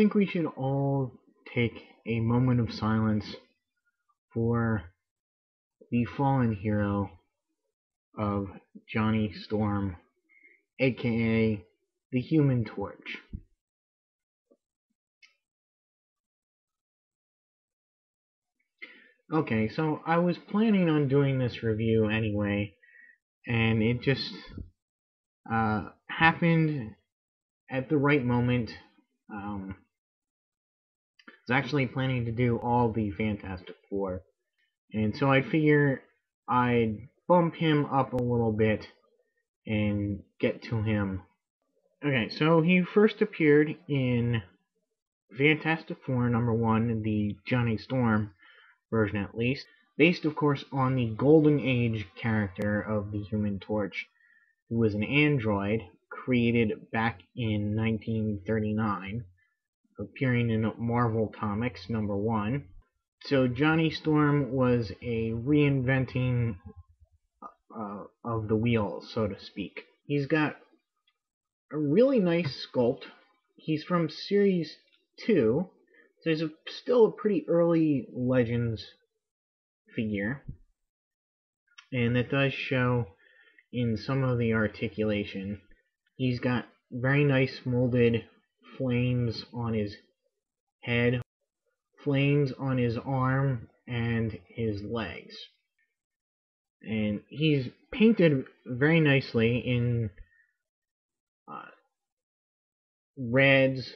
think we should all take a moment of silence for the fallen hero of Johnny Storm, aka the Human Torch. Okay, so I was planning on doing this review anyway, and it just happened at the right moment. I was actually planning to do all the Fantastic Four, and so I figure I'd bump him up a little bit and get to him. Okay, so he first appeared in Fantastic Four #1, the Johnny Storm version at least, based of course on the Golden Age character of the Human Torch, who was an android created back in 1939, appearing in Marvel Comics #1. So Johnny Storm was a reinventing of the wheel, so to speak. He's got a really nice sculpt. He's from Series 2, so he's still a pretty early Legends figure, and that does show in some of the articulation. He's got very nice molded flames on his head, flames on his arm and his legs. And he's painted very nicely in reds,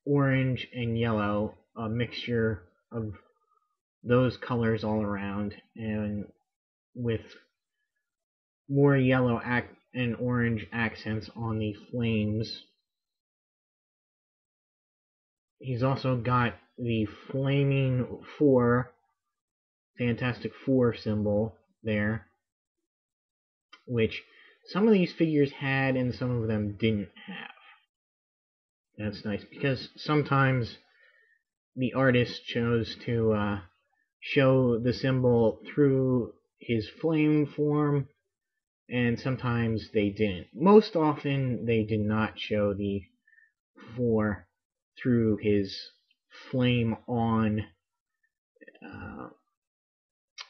orange, and yellow, a mixture of those colors all around, and with more yellow and orange accents on the flames. He's also got the flaming Fantastic Four symbol there, which some of these figures had and some of them didn't have. That's nice, because sometimes the artist chose to show the symbol through his flame form, and sometimes they didn't. Most often they did not show the 4 through his flame on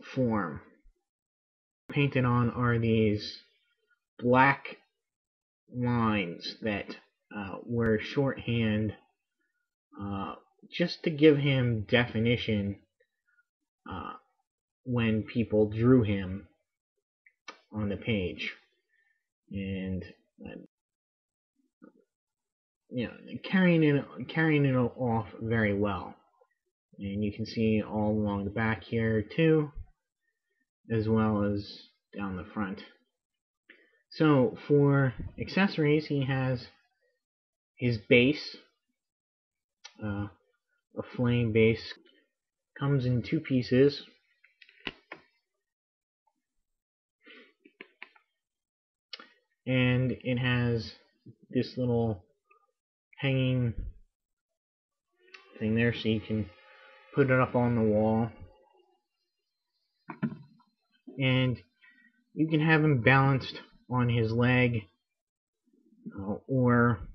form. Painted on are these black lines that were shorthand just to give him definition when people drew him on the page, and carrying it off very well. And you can see all along the back here too, as well as down the front. So for accessories, he has his base, a flame base. Comes in 2 pieces. And it has this little hanging thing there, so you can put it up on the wall. And you can have him balanced on his leg, or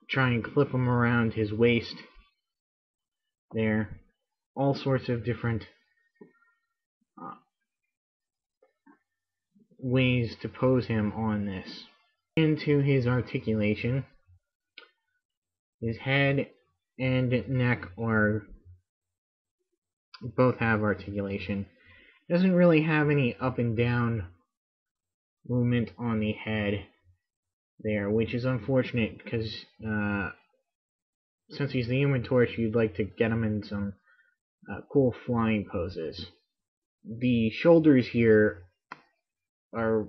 try and clip him around his waist there. All sorts of different ways to pose him on this. Into his articulation, his head and neck both have articulation. Doesn't really have any up and down movement on the head there, which is unfortunate, because since he's the Human Torch, you'd like to get him in some cool flying poses. The shoulders here are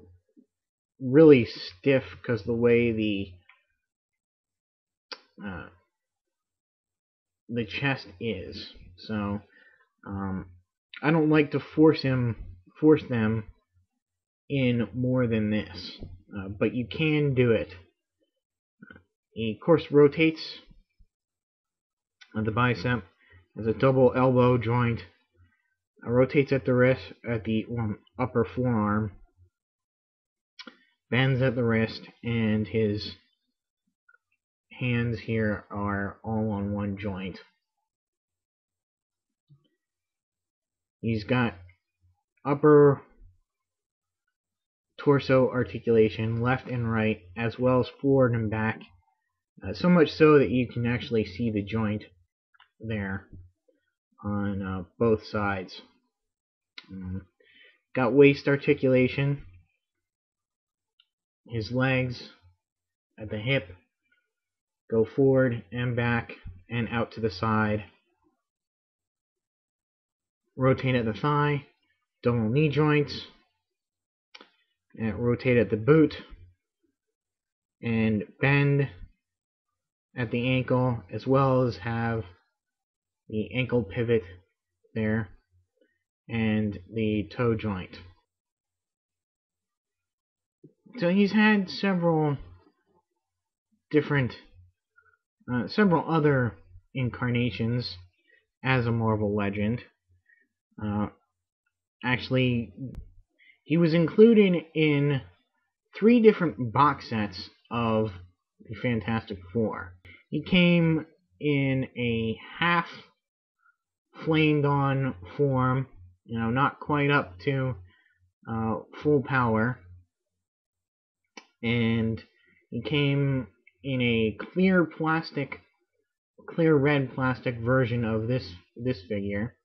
really stiff because the way the chest is. So I don't like to force them in more than this, but you can do it. He of course rotates the bicep, has a double elbow joint, rotates at the wrist, at the upper forearm, bends at the wrist, and his hands here are all on one joint. He's got upper torso articulation, left and right, as well as forward and back. So much so that you can actually see the joint there on both sides. Got waist articulation. His legs at the hip go forward and back and out to the side. Rotate at the thigh, double knee joints, and rotate at the boot, and bend at the ankle, as well as have the ankle pivot there and the toe joint. So he's had several other incarnations as a Marvel Legend. Actually, he was included in 3 different box sets of the Fantastic Four. He came in a half flamed on form, not quite up to full power, and he came in a clear red plastic version of this figure,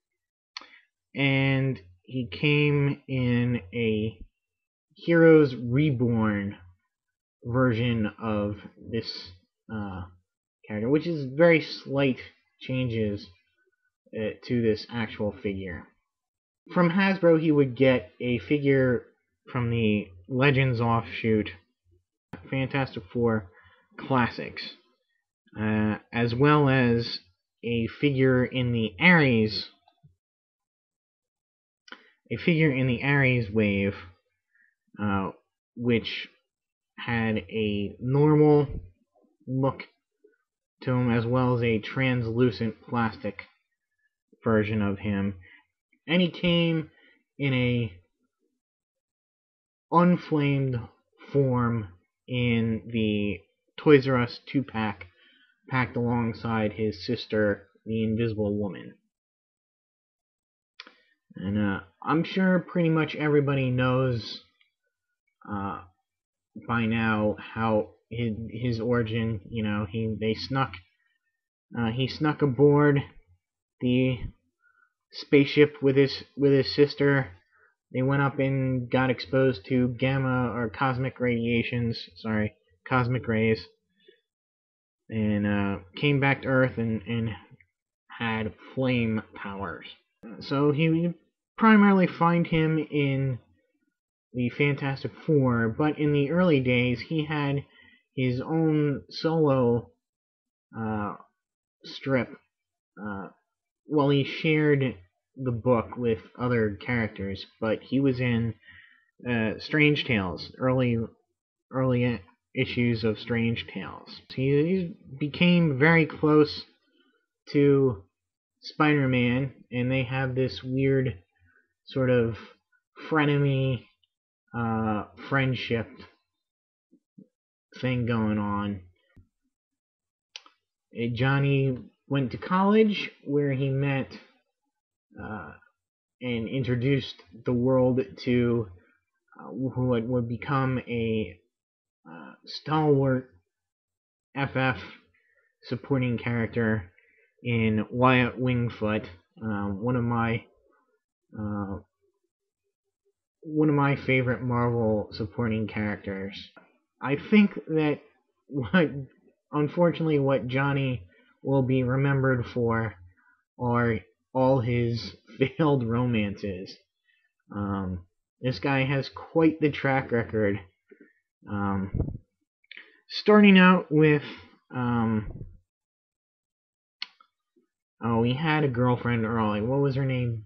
and he came in a Heroes Reborn version of this character, which is very slight changes to this actual figure. From Hasbro, he would get a figure from the Legends offshoot, Fantastic Four Classics, as well as a figure in the Ares wave, which had a normal look to him, as well as a translucent plastic version of him. And he came in a unflamed form in the Toys R Us 2-pack, packed alongside his sister, the Invisible Woman. And I'm sure pretty much everybody knows by now how his origin. He snuck aboard the spaceship with his sister. They went up and got exposed to cosmic rays, and came back to Earth and had flame powers. So you primarily find him in the Fantastic Four, but in the early days he had his own solo strip. He shared the book with other characters, but he was in Strange Tales, early issues of Strange Tales. He became very close to Spider-Man, and they have this weird sort of frenemy friendship thing going on. Johnny went to college, where he met and introduced the world to who would become a stalwart FF supporting character in Wyatt Wingfoot, one of my favorite Marvel supporting characters. I think that unfortunately what Johnny will be remembered for are all his failed romances. This guy has quite the track record. Starting out with, he had a girlfriend early. What was her name?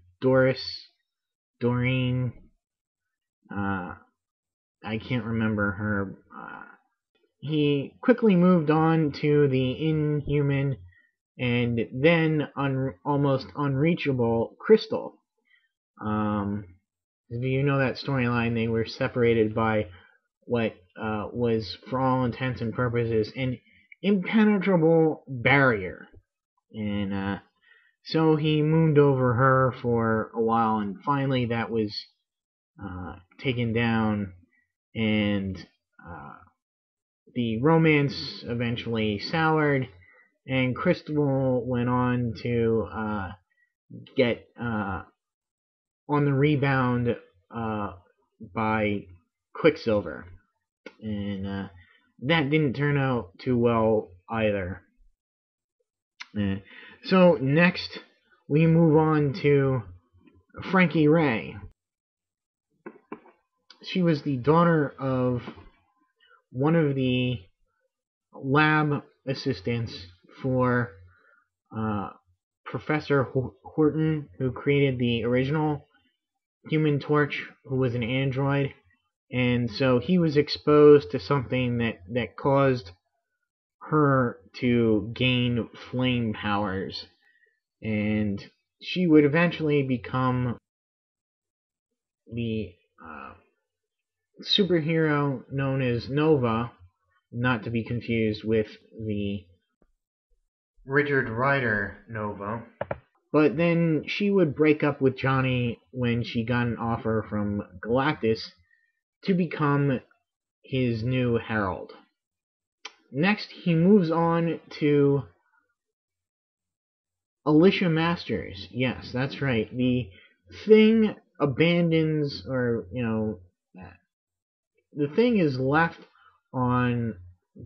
Doreen. I can't remember her. He quickly moved on to the Inhuman and then almost unreachable Crystal. If you know that storyline, they were separated by what was, for all intents and purposes, an impenetrable barrier. And so he mooned over her for a while, and finally that was taken down, and the romance eventually soured, and Crystal went on to get on the rebound by Quicksilver, and that didn't turn out too well either. So next we move on to Frankie Ray. She was the daughter of one of the lab assistants for Professor Horton, who created the original Human Torch, who was an android. And so he was exposed to something that caused her to gain flame powers. And she would eventually become the superhero known as Nova, not to be confused with the Richard Rider Nova. But then she would break up with Johnny when she got an offer from Galactus to become his new herald. Next, he moves on to Alicia Masters. Yes, that's right. The Thing abandons, or, the Thing is left on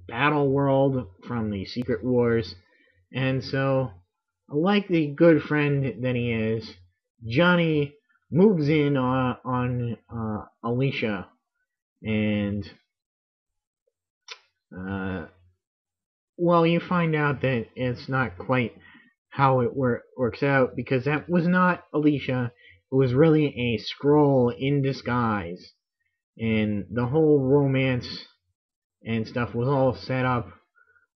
Battle World from the Secret Wars, and so, like the good friend that he is, Johnny moves in on Alicia, and well, you find out that it's not quite how it works out, because that was not Alicia. It was really a Skrull in disguise, and the whole romance and stuff was all set up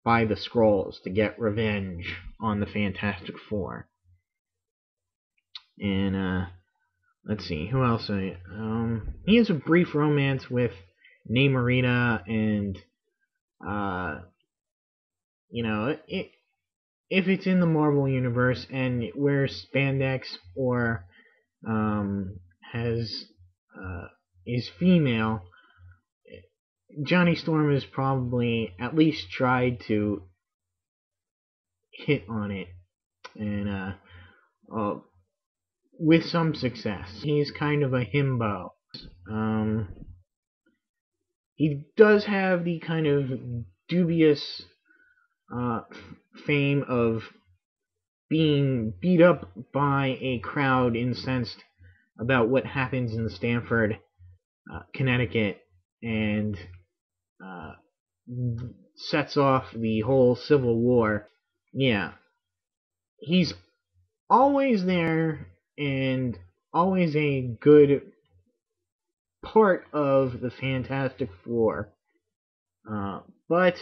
by the Skrulls to get revenge on the Fantastic Four. And let's see, who else? He has a brief romance with Namorita, and if it's in the Marvel universe and it wears spandex or is female, Johnny Storm has probably at least tried to hit on it, and with some success. He's kind of a himbo. He does have the kind of dubious fame of being beat up by a crowd incensed about what happens in Stamford, Connecticut, and sets off the whole Civil War. Yeah, he's always there and always a good part of the Fantastic Four, but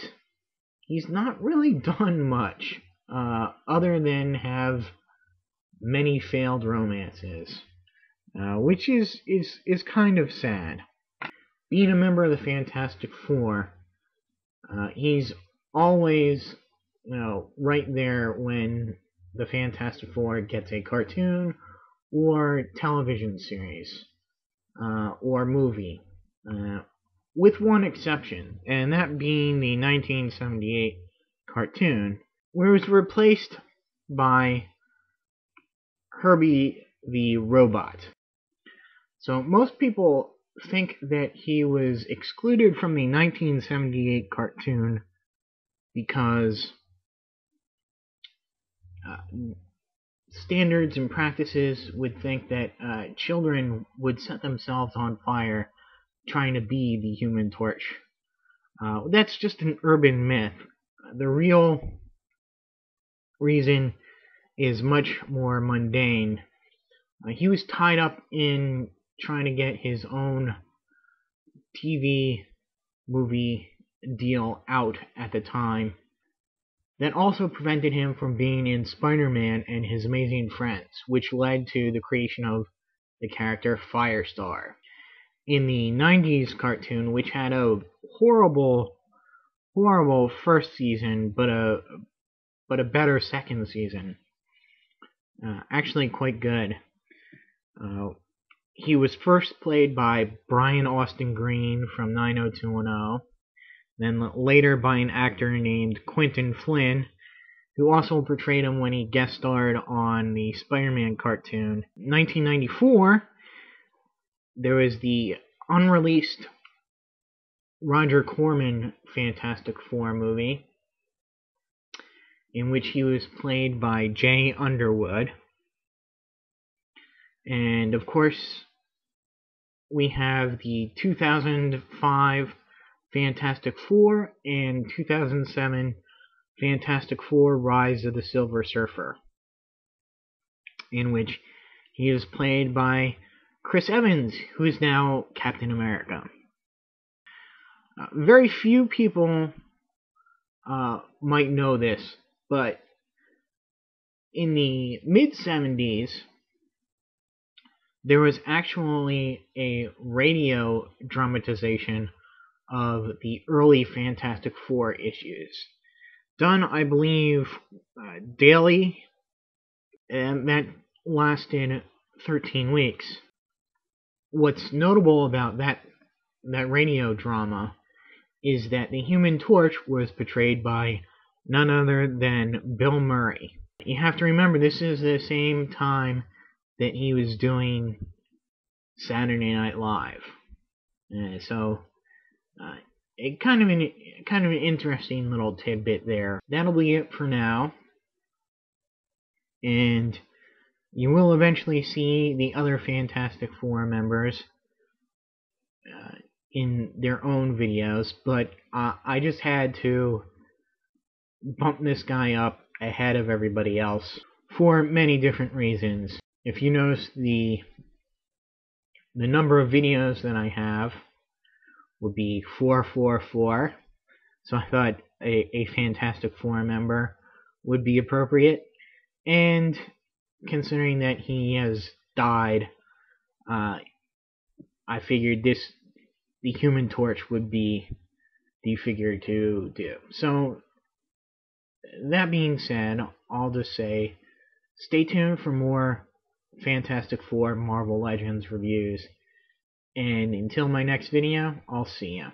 he's not really done much other than have many failed romances, which is kind of sad. Being a member of the Fantastic Four, he's always right there when the Fantastic Four gets a cartoon or television series or movie, with one exception, and that being the 1978 cartoon, where it was replaced by Herbie the Robot. So most people think that he was excluded from the 1978 cartoon because standards and practices would think that children would set themselves on fire trying to be the Human Torch. That's just an urban myth. The real reason is much more mundane. He was tied up in trying to get his own TV movie deal out at the time. That also prevented him from being in Spider-Man and His Amazing Friends, which led to the creation of the character Firestar. In the 90s cartoon, which had a horrible horrible first season, but a better second season. Actually, quite good. He was first played by Brian Austin Green from 90210, then later by an actor named Quentin Flynn, who also portrayed him when he guest starred on the Spider-Man cartoon. In 1994, there was the unreleased Roger Corman Fantastic Four movie, in which he was played by Jay Underwood. And of course, we have the 2005 Fantastic Four and 2007 Fantastic Four Rise of the Silver Surfer, in which he is played by Chris Evans, who is now Captain America. Very few people might know this, but in the mid-70s, there was actually a radio dramatization of the early Fantastic Four issues, done, I believe, daily, and that lasted 13 weeks. What's notable about that radio drama is that the Human Torch was portrayed by none other than Bill Murray. You have to remember, this is the same time that he was doing Saturday Night Live. So it kind of an interesting little tidbit there. That'll be it for now. And you will eventually see the other Fantastic Four members in their own videos, but I just had to bump this guy up ahead of everybody else for many different reasons. If you notice, the number of videos that I have would be 444, so I thought a Fantastic Four member would be appropriate, and considering that he has died, I figured the Human Torch would be the figure to do. So, that being said, I'll just say, stay tuned for more Fantastic Four Marvel Legends reviews, and until my next video, I'll see ya.